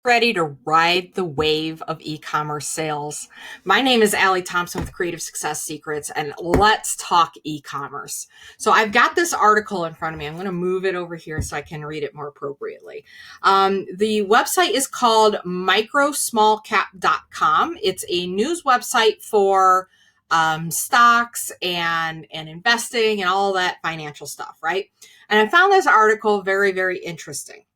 Ready to ride the wave of e-commerce sales. My name is Allie Thompson with Creative Success Secrets, and let's talk e-commerce. So I've got this article in front of me. I'm going to move it over here so I can read it more appropriately. The website is called microsmallcap.com. It's a news website for stocks and investing and all that financial stuff, right? And I found this article very, very interesting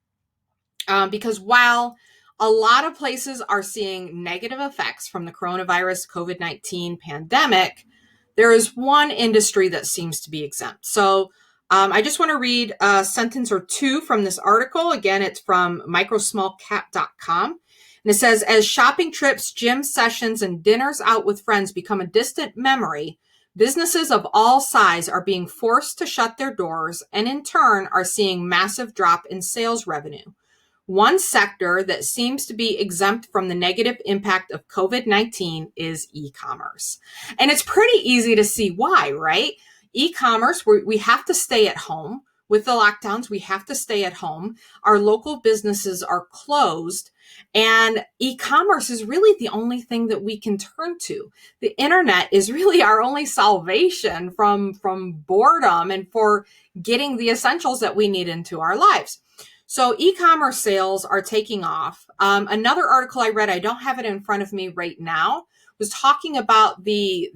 because while a lot of places are seeing negative effects from the coronavirus COVID-19 pandemic, there is one industry that seems to be exempt. So I just want to read a sentence or two from this article. Again, it's from microsmallcap.com. And it says, as shopping trips, gym sessions, and dinners out with friends become a distant memory, businesses of all size are being forced to shut their doors and in turn are seeing massive drop in sales revenue. One sector that seems to be exempt from the negative impact of COVID-19 is e-commerce. And it's pretty easy to see why, right? E-commerce, we have to stay at home. With the lockdowns, we have to stay at home. Our local businesses are closed. And e-commerce is really the only thing that we can turn to. The internet is really our only salvation from boredom and for getting the essentials that we need into our lives. So e-commerce sales are taking off. Another article I read, I don't have it in front of me right now, was talking about the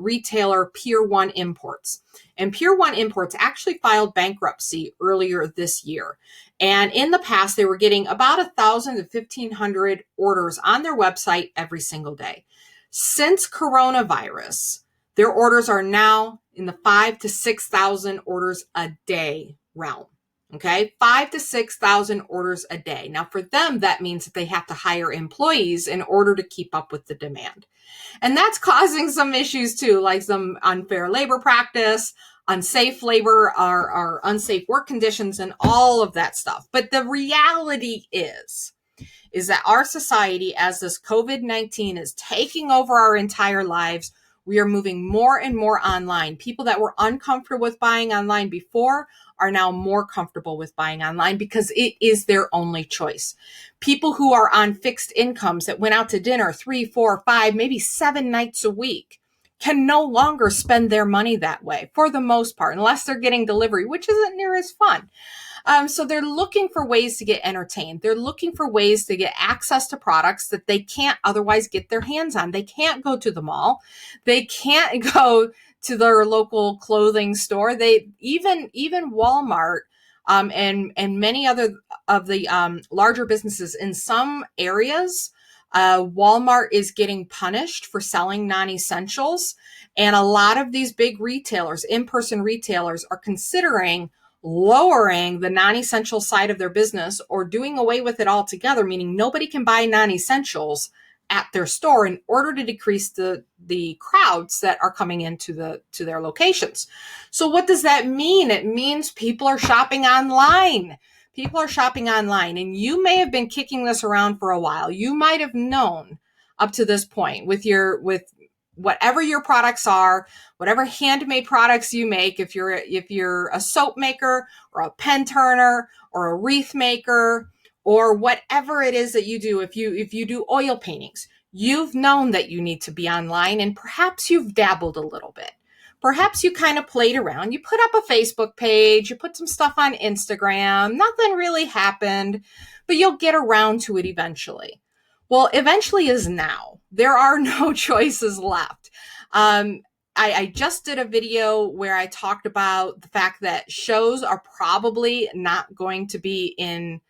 retailer Pier 1 Imports. And Pier 1 Imports actually filed bankruptcy earlier this year. And in the past, they were getting about 1,000 to 1,500 orders on their website every single day. Since coronavirus, their orders are now in the 5,000 to 6,000 orders a day realm. Okay, 5,000 to 6,000 orders a day. Now, for them, that means that they have to hire employees in order to keep up with the demand. And that's causing some issues too, like some unfair labor practice, unsafe labor, or unsafe work conditions, and all of that stuff. But the reality is that our society, as this COVID-19 is taking over our entire lives, we are moving more and more online. People that were uncomfortable with buying online before are now more comfortable with buying online because it is their only choice. People who are on fixed incomes that went out to dinner 3, 4, 5, maybe 7 nights a week can no longer spend their money that way for the most part, unless they're getting delivery, which isn't near as fun. So they're looking for ways to get entertained. They're looking for ways to get access to products that they can't otherwise get their hands on. They can't go to the mall. They can't go to their local clothing store. They even Walmart and many other of the larger businesses in some areas, Walmart is getting punished for selling non-essentials. And a lot of these big retailers, in-person retailers, are considering lowering the non-essential side of their business or doing away with it altogether, meaning nobody can buy non-essentials at their store in order to decrease the crowds that are coming into their locations. So what does that mean? It means people are shopping online. People are shopping online, and you may have been kicking this around for a while. You might have known up to this point with whatever your products are, whatever handmade products you make, if you're a soap maker or a pen turner or a wreath maker or whatever it is that you do, if you do oil paintings, you've known that you need to be online, and perhaps you've dabbled a little bit. Perhaps you kind of played around. You put up a Facebook page, you put some stuff on Instagram, nothing really happened, but you'll get around to it eventually. Well, eventually is now. There are no choices left. I just did a video where I talked about the fact that shows are probably not going to be in,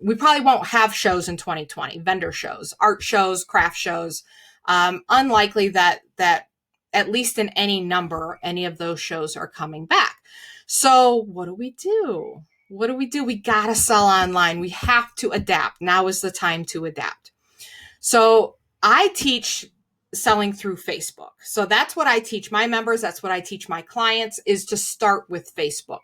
we probably won't have shows in 2020, vendor shows, art shows, craft shows. Unlikely that at least in any number, any of those shows are coming back. So what do we do? What do? We got to sell online. We have to adapt. Now is the time to adapt. So I teach selling through Facebook. So that's what I teach my members. That's what I teach my clients, is to start with Facebook.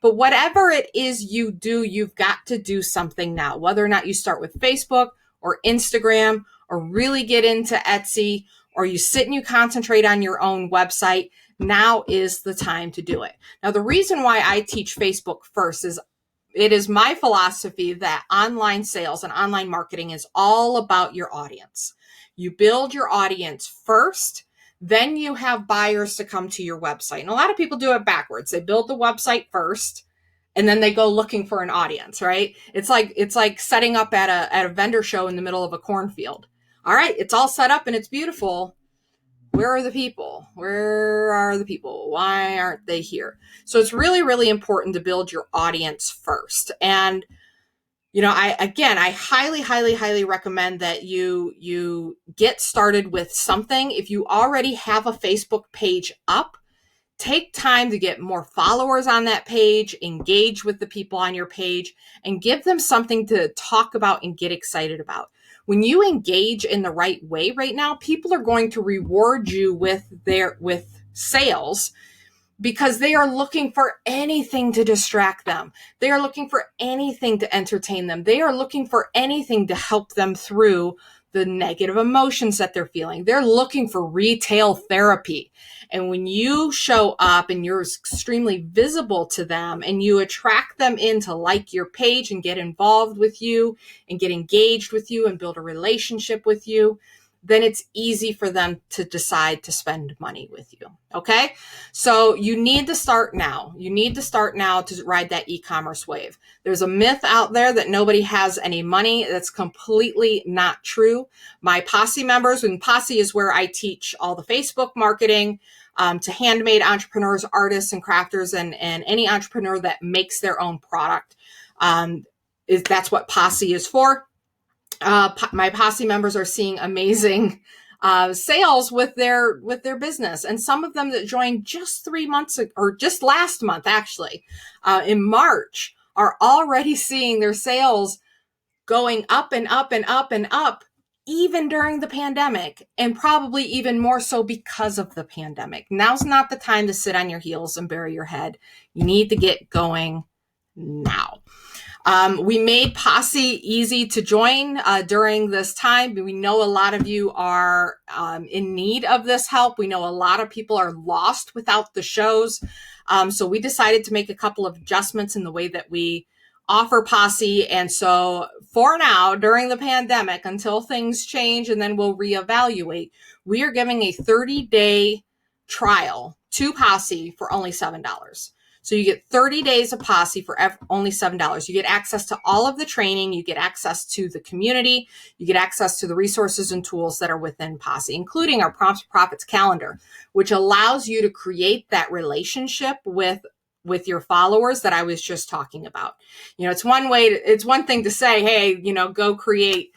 But whatever it is you do, you've got to do something now, whether or not you start with Facebook or Instagram or really get into Etsy, or you sit and you concentrate on your own website. Now is the time to do it. Now, the reason why I teach Facebook first is it is my philosophy that online sales and online marketing is all about your audience. You build your audience first, then you have buyers to come to your website. And a lot of people do it backwards. They build the website first, and then they go looking for an audience, right? It's like setting up at a vendor show in the middle of a cornfield. All right, it's all set up and it's beautiful. Where are the people? Where are the people? Why aren't they here? So it's really, really important to build your audience first. And I highly, highly, highly recommend that you get started with something. If you already have a Facebook page up, take time to get more followers on that page, engage with the people on your page, and give them something to talk about and get excited about. When you engage in the right way right now, people are going to reward you with sales, because they are looking for anything to distract them. They are looking for anything to entertain them. They are looking for anything to help them through the negative emotions that they're feeling. They're looking for retail therapy. And when you show up and you're extremely visible to them and you attract them in to like your page and get involved with you and get engaged with you and build a relationship with you, then it's easy for them to decide to spend money with you. Okay. So you need to start now. You need to start now to ride that e-commerce wave. There's a myth out there that nobody has any money. That's completely not true. My Posse members, and Posse is where I teach all the Facebook marketing to handmade entrepreneurs, artists, and crafters, and any entrepreneur that makes their own product. That's what Posse is for. My Posse members are seeing amazing sales with their business, and some of them that joined just 3 months or just last month, actually, in March, are already seeing their sales going up and up and up and up, even during the pandemic, and probably even more so because of the pandemic. Now's not the time to sit on your heels and bury your head. You need to get going now. We made Posse easy to join during this time. We know a lot of you are in need of this help. We know a lot of people are lost without the shows. So we decided to make a couple of adjustments in the way that we offer Posse. And so for now, during the pandemic, until things change and then we'll reevaluate, we are giving a 30-day trial to Posse for only $7. So you get 30 days of Posse for only $7. You get access to all of the training. You get access to the community. You get access to the resources and tools that are within Posse, including our Prompts Profits calendar, which allows you to create that relationship with your followers that I was just talking about. It's one thing to say, hey, go create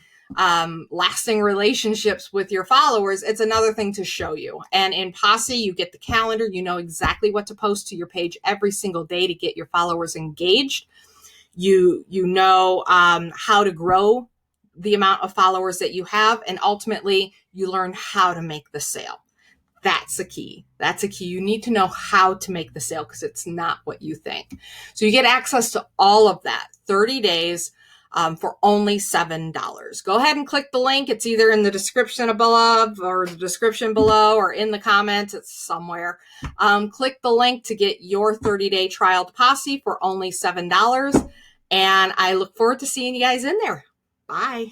lasting relationships with your followers. It's another thing to show you. And in Posse, you get the calendar. You know exactly what to post to your page every single day to get your followers engaged. You know how to grow the amount of followers that you have, and ultimately you learn how to make the sale. That's the key. That's a key. You need to know how to make the sale, because it's not what you think. So you get access to all of that 30 days for only $7. Go ahead and click the link. It's either in the description above or the description below or in the comments. It's somewhere. Click the link to get your 30-day trial to Posse for only $7. And I look forward to seeing you guys in there. Bye.